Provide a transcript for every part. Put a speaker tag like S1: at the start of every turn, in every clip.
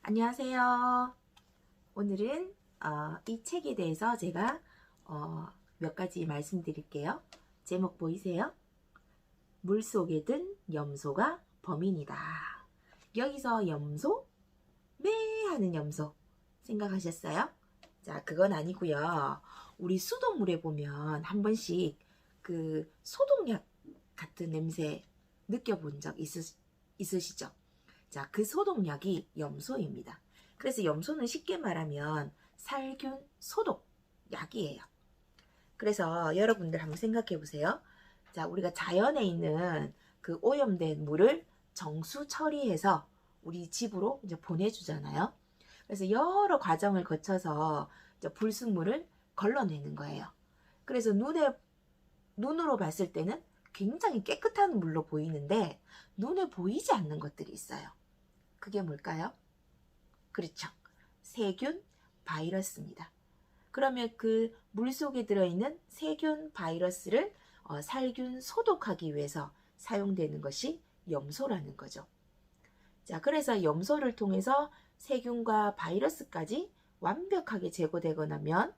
S1: 안녕하세요. 오늘은 이 책에 대해서 제가 몇 가지 말씀드릴게요. 제목 보이세요? 물속에 든 염소가 범인이다. 여기서 염소? 매 하는 염소 생각하셨어요? 자, 그건 아니고요. 우리 수돗물에 보면 한 번씩 그 소독약 같은 냄새 느껴본 적 있으시죠? 자, 그 소독약이 염소입니다. 그래서 염소는 쉽게 말하면 살균 소독약이에요. 그래서 여러분들 한번 생각해 보세요. 자, 우리가 자연에 있는 그 오염된 물을 정수 처리해서 우리 집으로 이제 보내주잖아요. 그래서 여러 과정을 거쳐서 이제 불순물을 걸러내는 거예요. 그래서 눈으로 봤을 때는 굉장히 깨끗한 물로 보이는데 눈에 보이지 않는 것들이 있어요. 그게 뭘까요? 그렇죠. 세균, 바이러스입니다. 그러면 그 물속에 들어있는 세균, 바이러스를 살균, 소독하기 위해서 사용되는 것이 염소라는 거죠. 자, 그래서 염소를 통해서 세균과 바이러스까지 완벽하게 제거되고 나면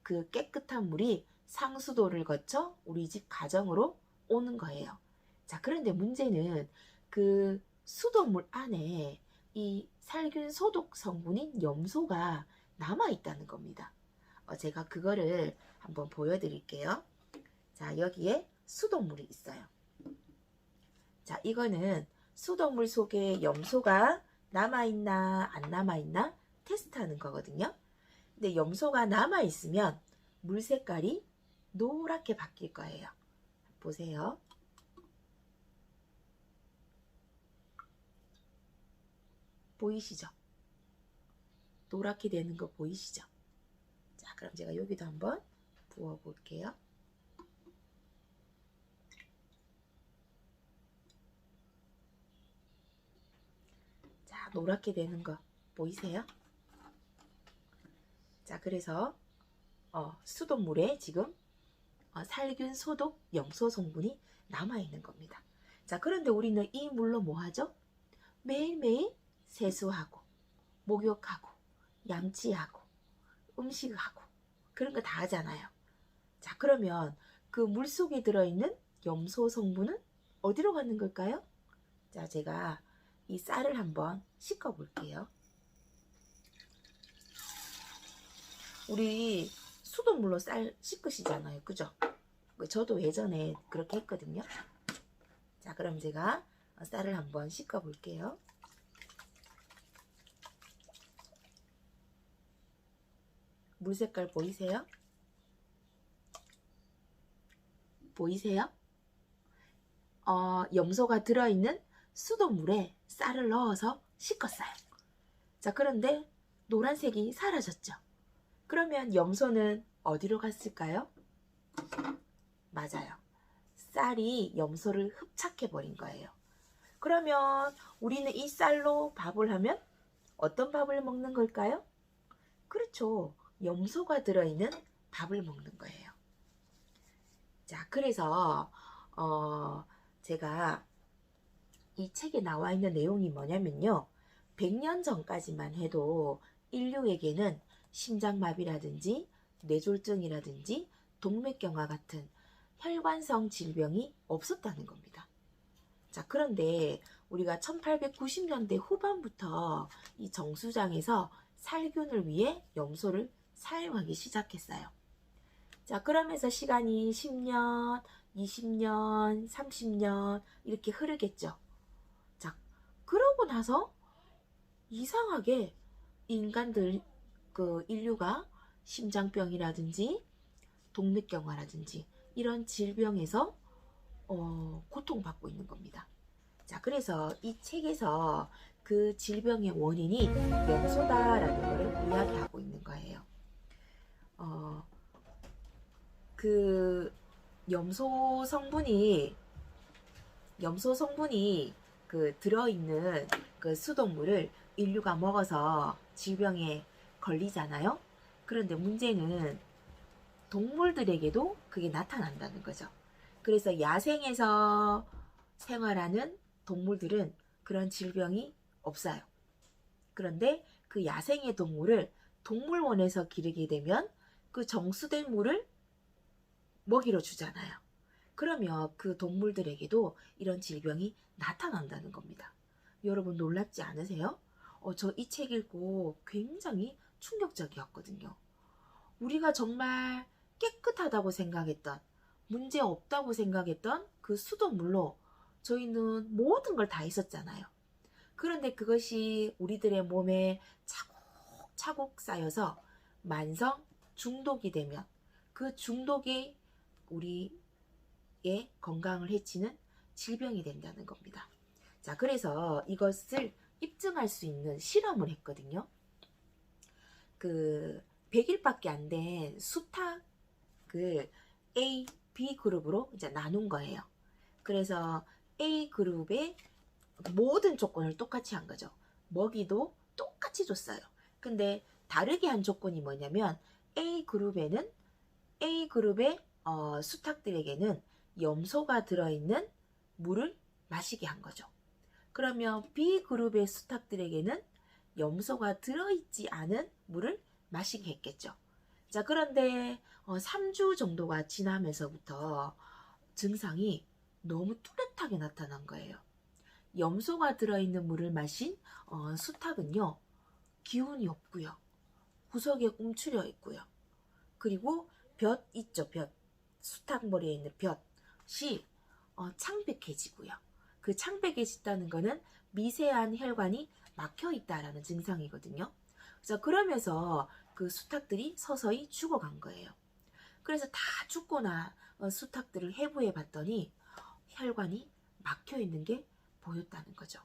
S1: 그 깨끗한 물이 상수도를 거쳐 우리 집 가정으로 오는 거예요. 자, 그런데 문제는 그 수돗물 안에 이 살균 소독 성분인 염소가 남아있다는 겁니다. 제가 그거를 한번 보여드릴게요. 자, 여기에 수돗물이 있어요. 자, 이거는 수돗물 속에 염소가 남아있나 안 남아있나 테스트하는 거거든요. 근데 염소가 남아있으면 물 색깔이 노랗게 바뀔 거예요. 보세요. 보이시죠? 노랗게 되는 거 보이시죠? 자, 그럼 제가 여기도 한번 부어 볼게요. 자, 노랗게 되는 거 보이세요? 자, 그래서 수돗물에 지금 살균 소독 염소 성분이 남아있는 겁니다. 자, 그런데 우리는 이 물로 뭐 하죠? 매일매일 세수하고 목욕하고 양치하고 음식하고 그런 거 다 하잖아요. 자, 그러면 그 물속에 들어있는 염소 성분은 어디로 가는 걸까요? 자, 제가 이 쌀을 한번 씻어 볼게요. 우리 수돗물로 쌀 씻으시잖아요. 그죠? 저도 예전에 그렇게 했거든요. 자, 그럼 제가 쌀을 한번 씻어 볼게요. 물 색깔 보이세요? 보이세요? 염소가 들어있는 수돗물에 쌀을 넣어서 씻었어요. 자, 그런데 노란색이 사라졌죠. 그러면 염소는 어디로 갔을까요? 맞아요. 쌀이 염소를 흡착해버린 거예요. 그러면 우리는 이 쌀로 밥을 하면 어떤 밥을 먹는 걸까요? 그렇죠. 염소가 들어있는 밥을 먹는 거예요. 자, 그래서 제가 이 책에 나와 있는 내용이 뭐냐면요. 100년 전까지만 해도 인류에게는 심장마비라든지 뇌졸중이라든지 동맥경화 같은 혈관성 질병이 없었다는 겁니다. 자, 그런데 우리가 1890년대 후반부터 이 정수장에서 살균을 위해 염소를 사용하기 시작했어요. 자, 그러면서 시간이 10년, 20년, 30년 이렇게 흐르겠죠. 자, 그러고 나서 이상하게 인간들, 인류가 심장병이라든지 동맥경화라든지 이런 질병에서 고통받고 있는 겁니다. 자, 그래서 이 책에서 그 질병의 원인이 염소다라는 것을 이야기하고 있는 거예요. 그 염소 성분이 그 들어있는 그 수돗물을 인류가 먹어서 질병에 걸리잖아요. 그런데 문제는 동물들에게도 그게 나타난다는 거죠. 그래서 야생에서 생활하는 동물들은 그런 질병이 없어요. 그런데 그 야생의 동물을 동물원에서 기르게 되면 그 정수된 물을 먹이로 주잖아요. 그러면 그 동물들에게도 이런 질병이 나타난다는 겁니다. 여러분 놀랍지 않으세요? 저 이 책 읽고 굉장히 충격적이었거든요. 우리가 정말 깨끗하다고 생각했던, 문제 없다고 생각했던 그 수돗물로 저희는 모든 걸 다 있었잖아요. 그런데 그것이 우리들의 몸에 차곡차곡 쌓여서 만성 중독이 되면 그 중독이 우리의 건강을 해치는 질병이 된다는 겁니다. 자, 그래서 이것을 입증할 수 있는 실험을 했거든요. 그 100일밖에 안 된 수탉을 A, B 그룹으로 이제 나눈 거예요. 그래서 A 그룹의 모든 조건을 똑같이 한 거죠. 먹이도 똑같이 줬어요. 근데 다르게 한 조건이 뭐냐면 A 그룹의 수탉들에게는 염소가 들어있는 물을 마시게 한 거죠. 그러면 B 그룹의 수탉들에게는 염소가 들어있지 않은 물을 마시게 했겠죠. 자, 그런데 3주 정도가 지나면서부터 증상이 너무 뚜렷하게 나타난 거예요. 염소가 들어있는 물을 마신 수탉은요, 기운이 없고요, 구석에 움츠려 있고요, 그리고 볕 있죠, 볕. 수탉 머리에 있는 볕이 창백해지고요. 그 창백해진다는 거는 미세한 혈관이 막혀 있다라는 증상이거든요. 그래서 그러면서 그 수탉들이 서서히 죽어간 거예요. 그래서 다 죽거나 수탉들을 해부해 봤더니 혈관이 막혀 있는 게 보였다는 거죠.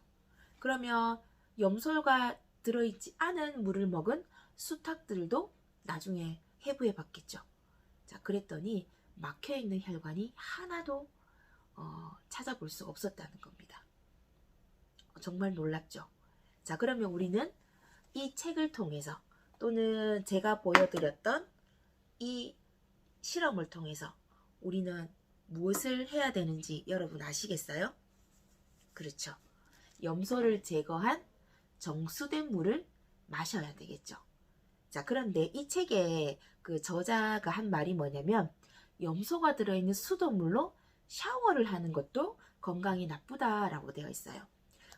S1: 그러면 염소가 들어있지 않은 물을 먹은 수탉들도 나중에 해부해 봤겠죠. 자, 그랬더니 막혀 있는 혈관이 하나도 찾아볼 수 없었다는 겁니다. 정말 놀랍죠. 자, 그러면 우리는 이 책을 통해서 또는 제가 보여드렸던 이 실험을 통해서 우리는 무엇을 해야 되는지 여러분 아시겠어요? 그렇죠. 염소를 제거한 정수된 물을 마셔야 되겠죠. 자, 그런데 이 책에 그 저자가 한 말이 뭐냐면 염소가 들어있는 수돗물로 샤워를 하는 것도 건강이 나쁘다라고 되어 있어요.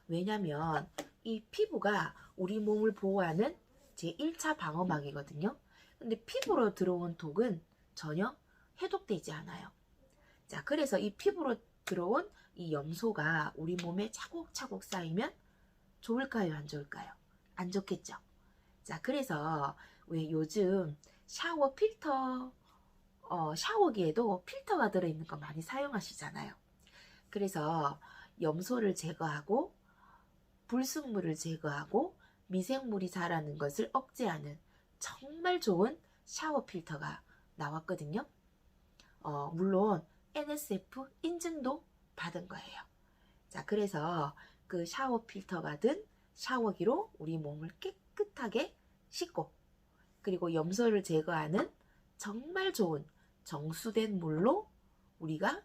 S1: 왜냐면 이 피부가 우리 몸을 보호하는 제1차 방어막이거든요. 근데 피부로 들어온 독은 전혀 해독되지 않아요. 자, 그래서 이 피부로 들어온 이 염소가 우리 몸에 차곡차곡 쌓이면 좋을까요? 안 좋을까요? 안 좋겠죠. 자, 그래서 왜 요즘 샤워 필터, 샤워기에도 필터가 들어있는 거 많이 사용하시잖아요. 그래서 염소를 제거하고 불순물을 제거하고 미생물이 자라는 것을 억제하는 정말 좋은 샤워 필터가 나왔거든요. 물론 NSF 인증도 받은 거예요. 자, 그래서 그 샤워 필터가 든 샤워기로 우리 몸을 깨끗하게 씻고, 그리고 염소를 제거하는 정말 좋은 정수된 물로 우리가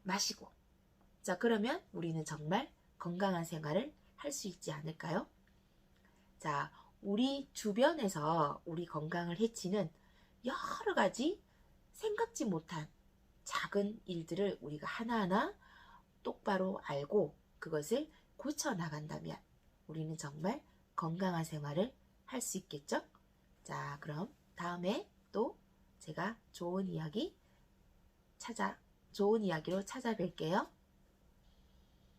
S1: 마시고, 자, 그러면 우리는 정말 건강한 생활을 할 수 있지 않을까요? 자, 우리 주변에서 우리 건강을 해치는 여러 가지 생각지 못한 작은 일들을 우리가 하나하나 똑바로 알고 그것을 고쳐 나간다면 우리는 정말 건강한 생활을 할 수 있겠죠? 자, 그럼 다음에 또 제가 좋은 이야기로 찾아뵐게요.